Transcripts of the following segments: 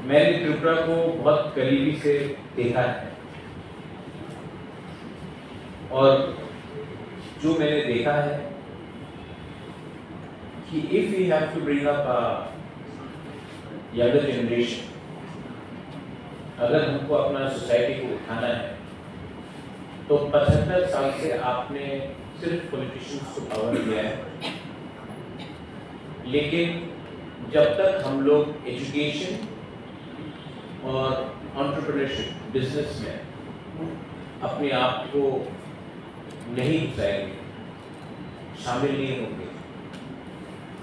मैंने त्रिपुरा को बहुत करीबी से देखा है और जो मैंने देखा है कि if we have to bring up a younger generation, अगर हमको अपना सोसाइटी को उठाना है तो 75 साल से आपने सिर्फ पॉलिटिशियंस को पावर दिया है, लेकिन जब तक हम लोग एजुकेशन और एंटरप्रेन्योरशिप बिजनेस में अपने आप को नहीं घुसाएंगे, शामिल नहीं होंगे,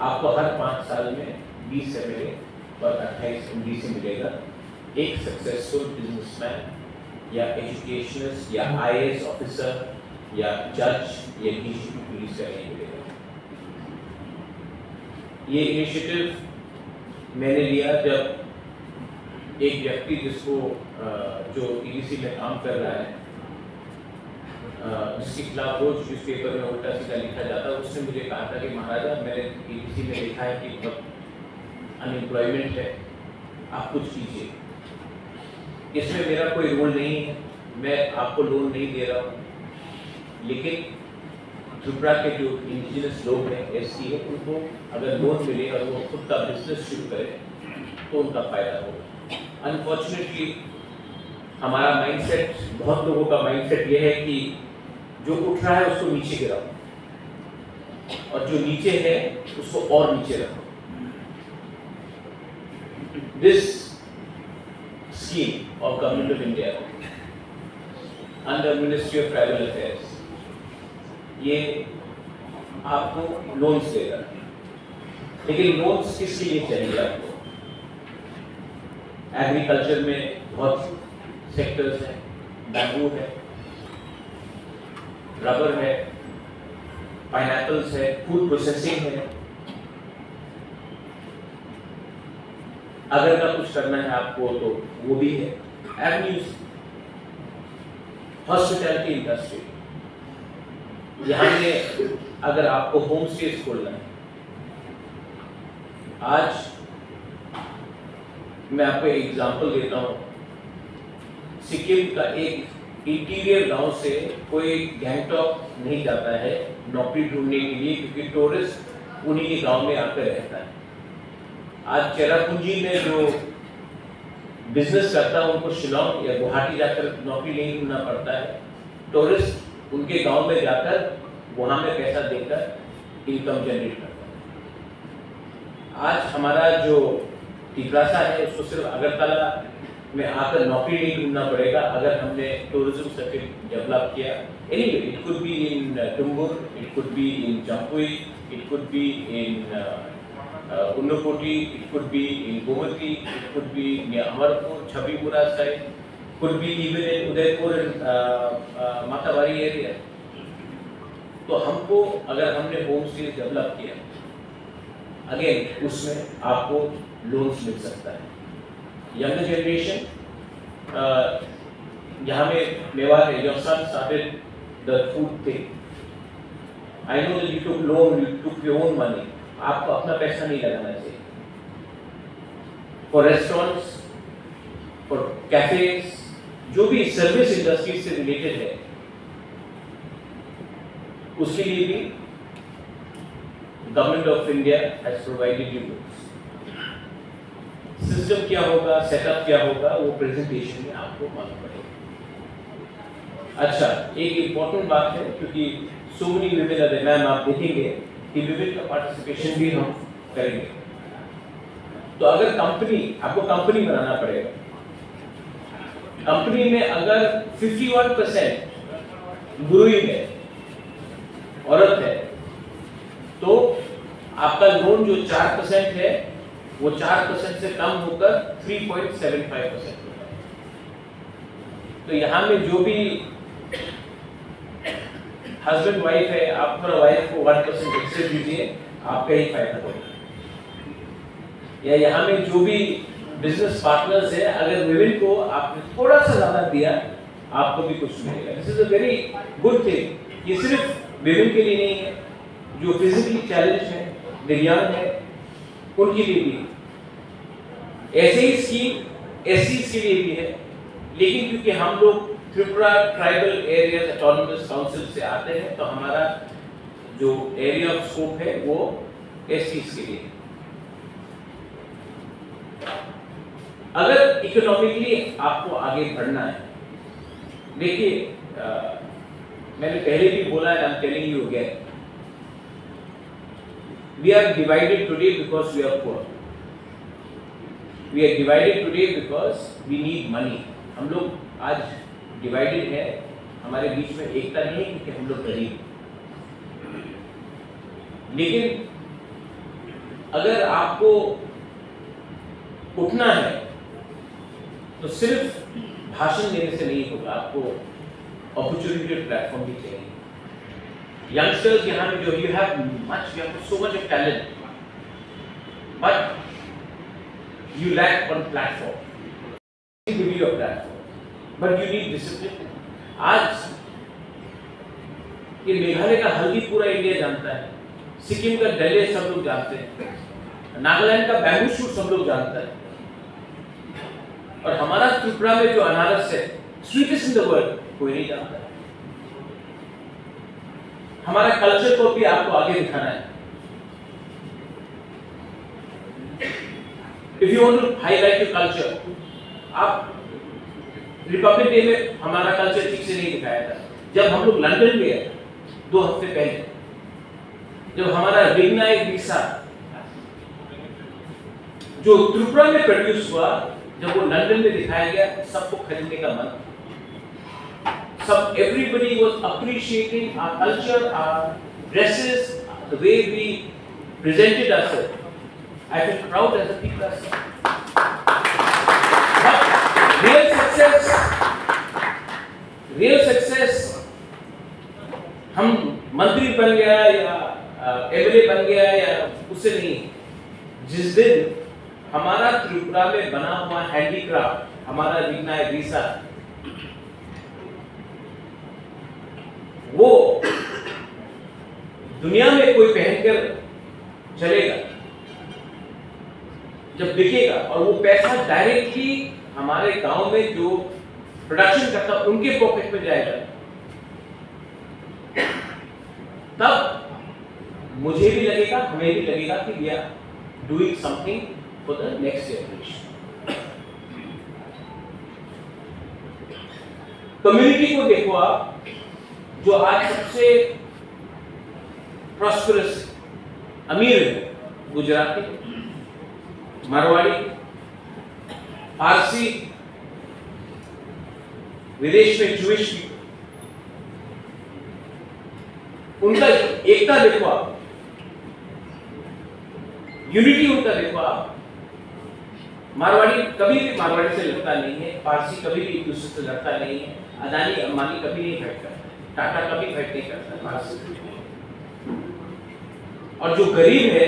आपको हर 5 साल में 20 MLA और 28 MD से मिलेगा एक सक्सेसफुल बिजनेसमैन या एजुकेशनिस्ट या IAS ऑफिसर या जज या DGP पुलिस का नहीं मिलेगा। ये इनिशिएटिव मैंने लिया जब एक व्यक्ति जिसको जो EDC में काम कर रहा है, जिसके खिलाफ रोज न्यूज़पेपर में उल्टा सीधा लिखा जाता है, उसने मुझे कहा था कि महाराजा मैंने EDC में देखा है कि बहुत अनएम्प्लॉयमेंट है, आप कुछ कीजिए। इसमें मेरा कोई रोल नहीं है, मैं आपको लोन नहीं दे रहा हूँ, लेकिन त्रिपुरा के जो इंडिजिनस लोग हैं, SC है, उनको अगर लोन मिले और वो खुद का बिजनेस शुरू करें तो उनका फायदा होगा। अनफॉर्चुनेटली हमारा माइंडसेट, बहुत लोगों का माइंडसेट ये है कि जो उठ रहा है उसको नीचे गिराओ और जो नीचे है उसको और नीचे रखो। This scheme of Government of India under Ministry of Tribal Affairs ये आपको लोन्स देगा, लेकिन लोन्स किसके लिए चाहिए आपको? एग्रीकल्चर में बहुत सेक्टर्स हैं, बैम्बू है, रबर है, पाइनएप्पल्स है, फूड प्रोसेसिंग है। अगर का कुछ करना है आपको तो वो भी है। एवेन्यूज, हॉस्पिटैलिटी इंडस्ट्री, यहाँ में अगर आपको होम स्टेज खोलना है, आज मैं आपको एक एग्जांपल देता हूँ। सिक्किम का एक इंटीरियर गांव से कोई गैंगटॉक नहीं जाता है नौकरी ढूंढने के लिए, क्योंकि टूरिस्ट उन्हीं के गांव में आकर रहता है। आज चेरापूंजी में जो बिजनेस करता है उनको शिलोंग या गुवाहाटी जाकर नौकरी नहीं ढूंढना पड़ता है, टूरिस्ट उनके गांव में जाकर वहां में पैसा देकर इनकम जनरेट करता है। आज हमारा जो टिकरासा है उसको सिर्फ अगरतला में आकर नौकरी नहीं ढूंढना पड़ेगा अगर हमने टूरिज्म सर्किट डेवलप किया। Anyway, it could be in Tungur, it could be in Jampui, it could be in Unakoti, it could be in Gomati, it could be in Amarpur, Chhabipura side, could be even in Udaipur, Matabari area. तो हमको अगर हमने होम स्टे डेवलप किया, again उसमें आपको loans मिल सकता है। Younger generation, यहाँ में मेवा है, your son started the food thing, I know that you took loan, you took your own money, आपको अपना पैसा नहीं लगाना चाहिए। फॉर रेस्टोरेंट्स, फॉर कैफेज, जो भी सर्विस इंडस्ट्री से रिलेटेड है, उसके लिए भी government of India has provided you loans. System क्या होगा, सेटअप क्या होगा, वो प्रेजेंटेशन में आपको मालूम पड़ेगा। अच्छा, एक इम्पोर्टेंट बात है, क्योंकि so many women are there, ma'am आप देखेंगे कि विमेन का पार्टिसिपेशन भी हम करेंगे। तो अगर कंपनी, आपको कंपनी बनाना पड़ेगा, कंपनी में अगर 51% ग्रोइंग है, औरत है, तो आपका लोन जो 4% है वो 4% से कम होकर 3.75% होगा। तो यहाँ में जो भी हस्बैंड वाइफ है, आप अपना वाइफ को 1% एक्स्ट्रा दीजिए, आपका ही फायदा होगा। या यहाँ में जो भी बिजनेस पार्टनर्स है, अगर विमेन को आपने थोड़ा सा ज्यादा दिया, आपको भी कुछ मिलेगा। This is a very good thing. ये सिर्फ विमेन के लिए नहीं है, जो फिजिकली चैलेंज है, दिव्यांग है, उनके लिए भी। ऐसे ही स्कीम एससीज के लिए भी है, लेकिन क्योंकि हम लोग Tripura tribal areas autonomous council से आते हैं तो हमारा जो एरिया ऑफ स्कोप है वो एससीज के लिए। अगर इकोनॉमिकली आपको आगे बढ़ना है, देखिए मैंने पहले भी बोला है, I am telling you again, we are divided today because we are poor, we are divided today because we need money. हम लोग आज डिवाइडेड है, हमारे बीच में एकता नहीं है क्योंकि हम लोग गरीब। लेकिन अगर आपको उठना है तो सिर्फ भाषण देने से नहीं होगा, आपको अपॉर्चुनिटी प्लेटफॉर्म भी चाहिए। यंगस्टर्स यहाँ पे जो you have so much of talent, but you lack one platform, give you a platform, but you need discipline. आज ये मेघालय का हल्दी पूरा इंडिया जानता है, सिक्किम का डले सब लोग जानते हैं, नागालैंड का बैम्बू शूट सब लोग जानता है, और हमारा त्रिपुरा में जो अनारस है, स्वीटेस्ट इन द वर्ल्ड, कोई नहीं जानता। हमारा कल्चर को भी आपको आगे दिखाना है। If you want to highlight your culture, आप रिपब्लिक डे में हमारा कल्चर ठीक से नहीं दिखाया था। जब हम लोग लंदन गए 2 हफ्ते पहले, जब हमारा रिग्नाइट वीसा जो त्रिपुरा में प्रोड्यूस हुआ, जब वो लंदन में दिखाया गया, सबको खरीदने का मन, सब everybody was appreciating our culture, our dresses, the way we presented ourselves. I feel proud as a people ourselves. But real success, हम मंत्री बन गया या एमएलए बन गया या उससे नहीं। जिस दिन हमारा त्रिपुरा में बना हुआ हैंडीक्राफ्ट, हमारा रिग्नाइट वीसा, वो दुनिया में कोई पहनकर चलेगा, जब बिकेगा और वो पैसा डायरेक्टली हमारे गांव में जो प्रोडक्शन करता उनके पॉकेट में जाएगा, तब मुझे भी लगेगा, हमें भी लगेगा कि we are doing something for the next generation. Community को देखो आप, जो आज सबसे प्रॉस्परस अमीर है, गुजराती, मारवाड़ी, पारसी, विदेश में ज्यूइश, उनका एकता देखो आप, यूनिटी उनका देखो आप। मारवाड़ी कभी भी मारवाड़ी से लड़ता नहीं है, पारसी कभी भी एक दूसरे से लड़ता नहीं है, अदानी अंबानी कभी नहीं फाइट करता, टाटा कभी फाइट नहीं करता पारसी। और जो गरीब है,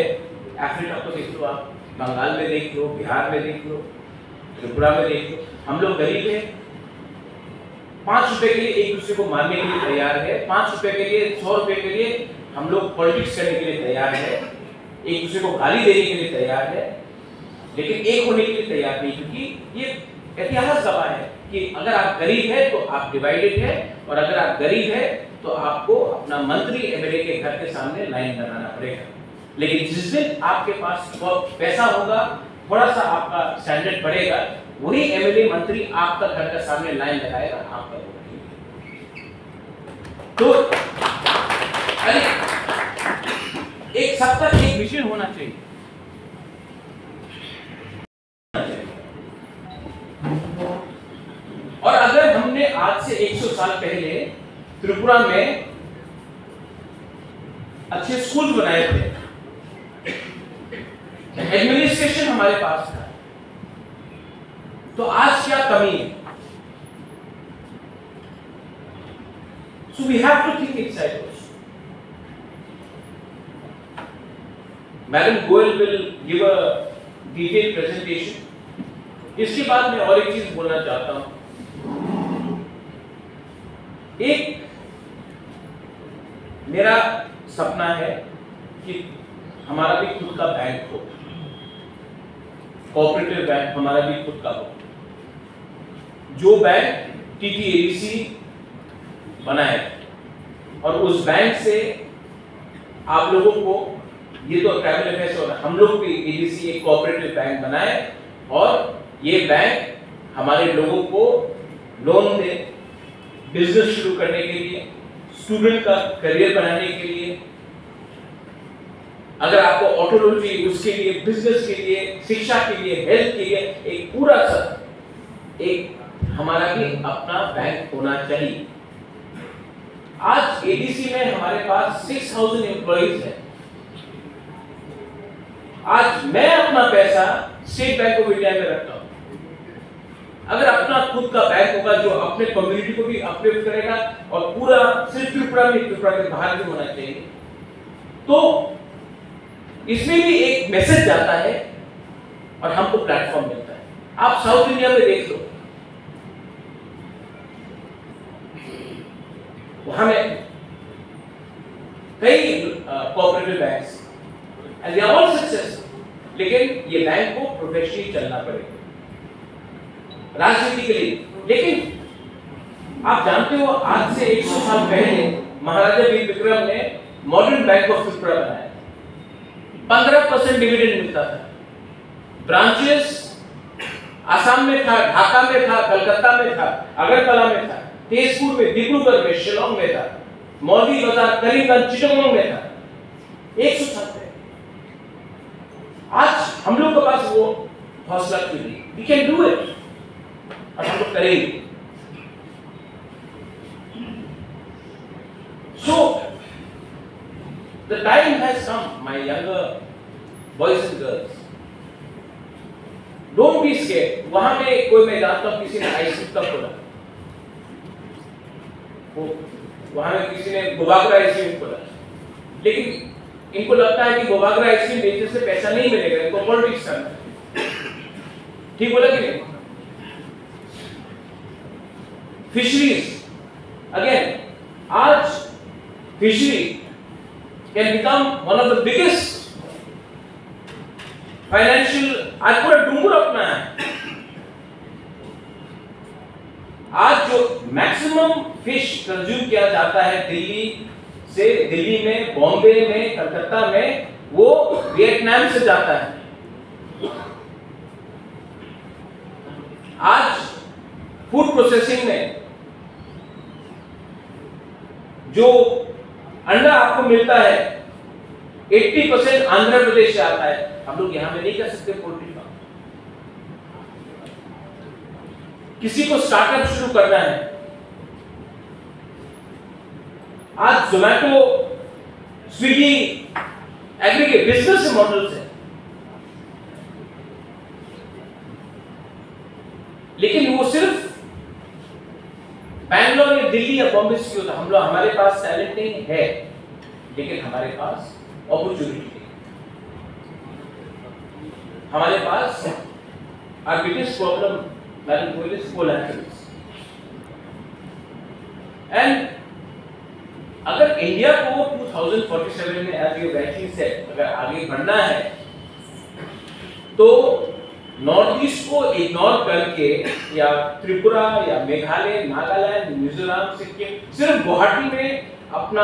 अफ्रीका को देख लो आप, बंगाल में देख लो, बिहार में देख लो, त्रिपुरा में देख लो, हम लोग गरीब हैं, 5 रुपए के लिए एक दूसरे को मारने के लिए तैयार है, 5 रुपए के लिए, 100 रुपए के लिए हम लोग पॉलिटिक्स करने के लिए तैयार है, एक दूसरे को गाली देने के लिए तैयार है, लेकिन एक होने के लिए तैयार नहीं, क्योंकि ये इतिहास गवाह है कि अगर आप गरीब है तो आप डिवाइडेड है, और अगर आप गरीब है तो आपको अपना मंत्री एमएलए के घर के सामने लाइन लगाना पड़ेगा। लेकिन जिस दिन आपके पास पैसा होगा, थोड़ा सा आपका स्टैंडर्ड बढ़ेगा, वही एमएलए मंत्री आपका घर के सामने लाइन लगाएगा, आपका वोट। तो अरे एक सबका एक विजन होना चाहिए। और अगर हमने आज से 100 साल पहले त्रिपुरा में अच्छे स्कूल बनाए थे, एडमिनिस्ट्रेशन हमारे पास था, तो आज क्या कमी है? So we have to think inside also. Madam Goel will give a detailed presentation. इसके बाद मैं और एक चीज बोलना चाहता हूं। एक मेरा सपना है कि हमारा भी खुद का बैंक हो। कोऑपरेटिव बैंक हमारा भी खुद का हो, जो बैंक TTADC बनाए, और उस बैंक से आप लोगों को, ये तो ट्राइबल अफेयर्स हो रहा है, हम लोग भी ADC एक कोऑपरेटिव बैंक बनाए और ये बैंक हमारे लोगों को लोन दे, बिजनेस शुरू करने के लिए, स्टूडेंट का करियर बनाने के लिए, अगर आपको ऑटो लोन चाहिए उसके लिए, बिजनेस के लिए, शिक्षा के लिए, हेल्थ के लिए, एक पूरा सब एक हमारा भी अपना बैंक होना चाहिए। आज ADC में हमारे पास 6000 एम्प्लॉइज हैं। आज मैं अपना पैसा स्टेट बैंक ऑफ इंडिया में रखता हूं। अगर अपना खुद का बैंक होगा जो अपने कम्युनिटी को भी अपलिफ्ट करेगा और पूरा सिर्फ त्रिपुरा के बाहर भी होना चाहिए, तो इसमें भी एक मैसेज जाता है और हमको प्लेटफॉर्म मिलता है। आप साउथ इंडिया में देख लो, वहां में कई cooperative banks and they are all successful, लेकिन ये बैंक को प्रोफेशनली चलना पड़ेगा राजनीति के लिए। लेकिन आप जानते हो, आज से 100 साल पहले महाराजा वीर विक्रम ने मॉडर्न बैंक ऑफ त्रिपुरा बनाया। 15% डिविडेंड मिलता था। ब्रांचेस आसाम में था, ढाका में था, कलकत्ता में था, अगरतला में था, तेजपुर में, डिब्रूगढ़ में, शिलोंग में था, मौलवी बाजार, करीमगंज, चिटगांव में था। 100 साल पहले। आज हम लोग के पास वो हौसला क्यों नहीं? वी कैन डू इट, और हम लोग करेंगे। So the time has come, my younger boys and girls. Don't be scared. वहां पे कोई, मैं जानता हूं किसी ने आइसक्रीम का खोला, वहां में किसी ने गोबागरा आइसक्रीम खोला, लेकिन इनको लगता है कि गोबागरा आइसक्रीम बेचने से पैसा नहीं मिलेगा, इनको पॉलिटिक्स करना है। ठीक बोला कि नहीं? फिशरीज, अगेन, आज fishery can become one of the biggest financial, आज पूरा डूंगर अपना है। आज जो मैक्सिमम फिश कंज्यूम किया जाता है दिल्ली में, बॉम्बे में, कलकत्ता में, वो वियतनाम से जाता है। आज फूड प्रोसेसिंग में जो अंडा आपको मिलता है 80% आंध्र प्रदेश से आता है। हम लोग यहां में नहीं कर सकते पोल्ट्री फार्म। किसी को स्टार्टअप शुरू करना है, आज Zomato, Swiggy, aggregate business models है, लेकिन वो सिर्फ बैंगलोर या दिल्ली या बॉम्बे से होता। हम लोग, हमारे पास टैलेंट नहीं है, लेकिन हमारे पास अपॉर्चुनिटी है। हमारे पास our biggest problem, Madam Goyal, is collaterals. And अगर इंडिया को 2047 में, as you rightly said, अगर आगे बढ़ना है, तो नॉर्थ ईस्ट को इग्नोर करके, या त्रिपुरा या मेघालय, नागालैंड, मिजोरम, सिक्किम, सिर्फ गुवाहाटी में अपना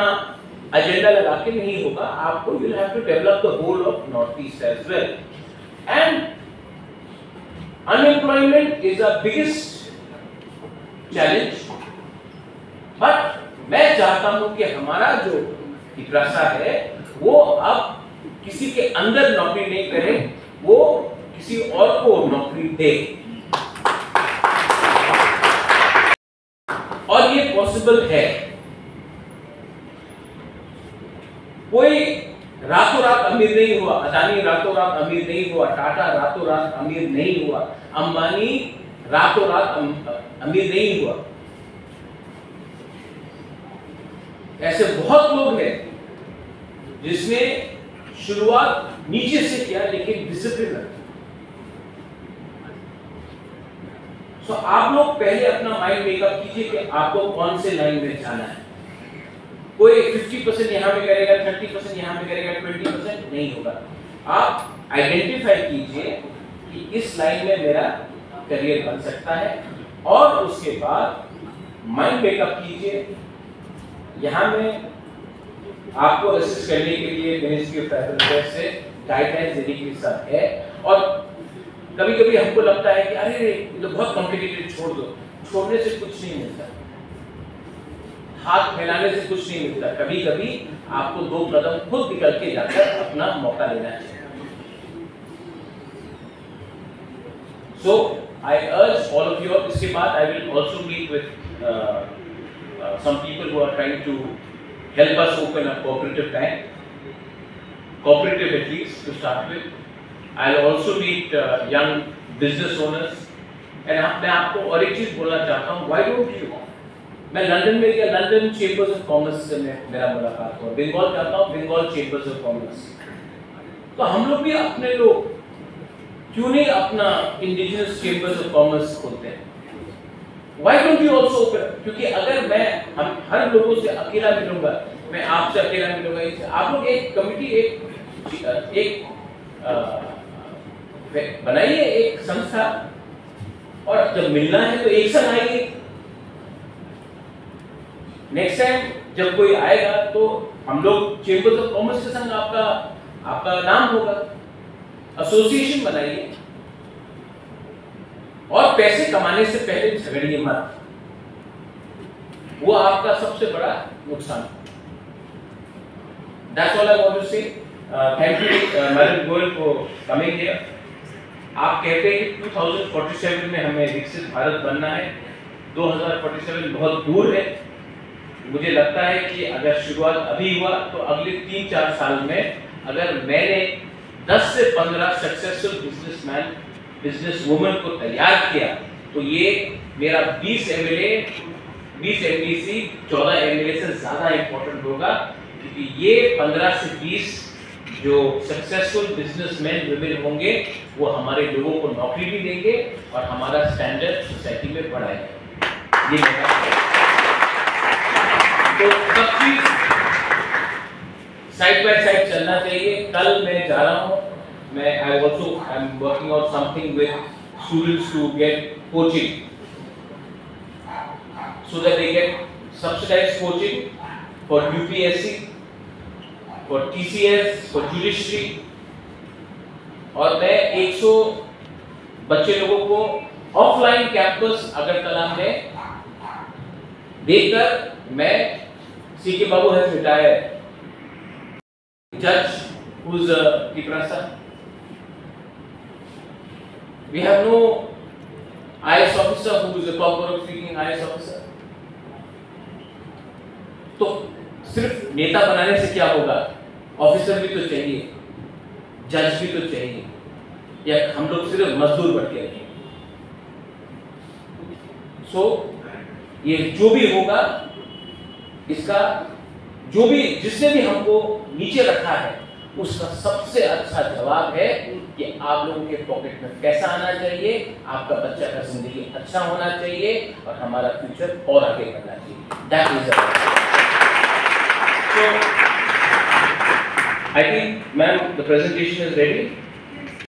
एजेंडा लगा के नहीं होगा। आपको you will have to develop the whole of north east as well. And unemployment is the biggest challenge, but मैं चाहता हूं कि हमारा जो हितरासा है वो अब किसी के अंदर नौकरी नहीं करे, वो किसी और को नौकरी दे। और ये पॉसिबल है। कोई रातों रात अमीर नहीं हुआ, अदानी रातों रात अमीर नहीं हुआ, टाटा रातों रात अमीर नहीं हुआ, अंबानी रातों रात अमीर नहीं हुआ। ऐसे बहुत लोग हैं जिसने शुरुआत नीचे से किया, लेकिन डिसिप्लिन रखा। तो आप लोग पहले अपना माइंड मेकअप कीजिए कि आपको कौन से लाइन में जाना है। कोई 50% यहां में करेगा, 30% यहां में करेगा, 20% नहीं होगा। आप आइडेंटिफाई कीजिए कि इस लाइन में मेरा करियर बन सकता है, और उसके बाद माइंड मेकअप कीजिए। यहाँ में आपको असिस्ट करने के लिए मिनिस्ट्री ऑफ ट्राइबल अफेयर्स से गाइडलाइंस देने के सब है। और कभी-कभी हमको लगता है कि अरे ये तो बहुत कॉम्प्लिकेटेड, छोड़ दो। छोड़ने से कुछ नहीं मिलता, हाथ फैलाने से कुछ नहीं मिलता। कभी-कभी आपको 2 कदम खुद निकल के जाकर अपना मौका लेना चाहिए। So I urge all of you, इसके बाद I will also meet with some people who are trying to help us open a cooperative bank, cooperative at least to start with. I'll also meet young business owners, and मैं आपको और एक चीज बोलना चाहता हूँ, why don't you? मैं London में गया, लंदन चेंबर्स ऑफ कॉमर्स से मेरा मुलाकात हुआ। बंगाल जाता हूँ, बंगाल चेंबर्स ऑफ कॉमर्स। तो हम लोग भी अपने लोग क्यों नहीं अपना इंडिजिनस चेंबर्स ऑफ कॉमर्स खोलते हैं? Why don't you also open? क्योंकि अगर हम हर लोगों से अकेला मिलूंगा, मैं आपसे अकेला मिलूंगा, आप लोग एक कमिटी, एक बनाइए, एक संस्था, और जब मिलना है तो एक संग आइए। नेक्स्ट टाइम जब कोई आएगा तो हम लोग चेंबर्स ऑफ कॉमर्स के संग आपका नाम होगा, एसोसिएशन बनाइए। और पैसे कमाने से पहले झगड़िए मत, वो आपका सबसे बड़ा नुकसान। That's all I want to say. Thank you, Madam Goel, for coming here. आप कहते हैं कि 2047 में हमें विकसित भारत बनना है। 2047 बहुत दूर है। मुझे लगता है कि अगर शुरुआत अभी हुआ तो अगले 3-4 साल में अगर मैंने 10 से 15 सक्सेसफुल बिजनेसमैन, बिजनेस वुमन को तैयार किया तो ये मेरा 20 एमएलए, 20 एमडीसी, 14 एमएलए से ज़्यादा इम्पोर्टेंट होगा, क्योंकि ये 15 से 20 जो सक्सेसफुल बिजनेसमैन विमेन होंगे वो हमारे लोगों को नौकरी भी देंगे और हमारा स्टैंडर्ड सोसाइटी में बढ़ाएगा। ये मेरा तो सब चीज साइड बाय साइड चलना चाहिए। कल मैं जा रहा हूँ, I am working on something with students to get coaching, so that they get subsidized coaching for UPSC, for TCS, for judiciary, और मैं 100 बच्चे लोगों को ऑफलाइन कैंपस अगरतला में देकर मैं C.K. Babu has retired, judge who's Kiprasa. We have no IAS officer who is a corporate speaking IAS officer. तो सिर्फ नेता बनाने से क्या होगा? ऑफिसर भी तो चाहिए, जज भी तो चाहिए, या हम लोग सिर्फ मजदूर बन के रखेंगे? सो ये जो भी होगा, इसका जो भी जिसने भी हमको नीचे रखा है उसका सबसे अच्छा जवाब है कि आप लोगों के पॉकेट में पैसा आना चाहिए, आपका बच्चा का जिंदगी अच्छा होना चाहिए और हमारा फ्यूचर और आगे बढ़ना चाहिए। That is so I think, ma'am, the presentation is ready.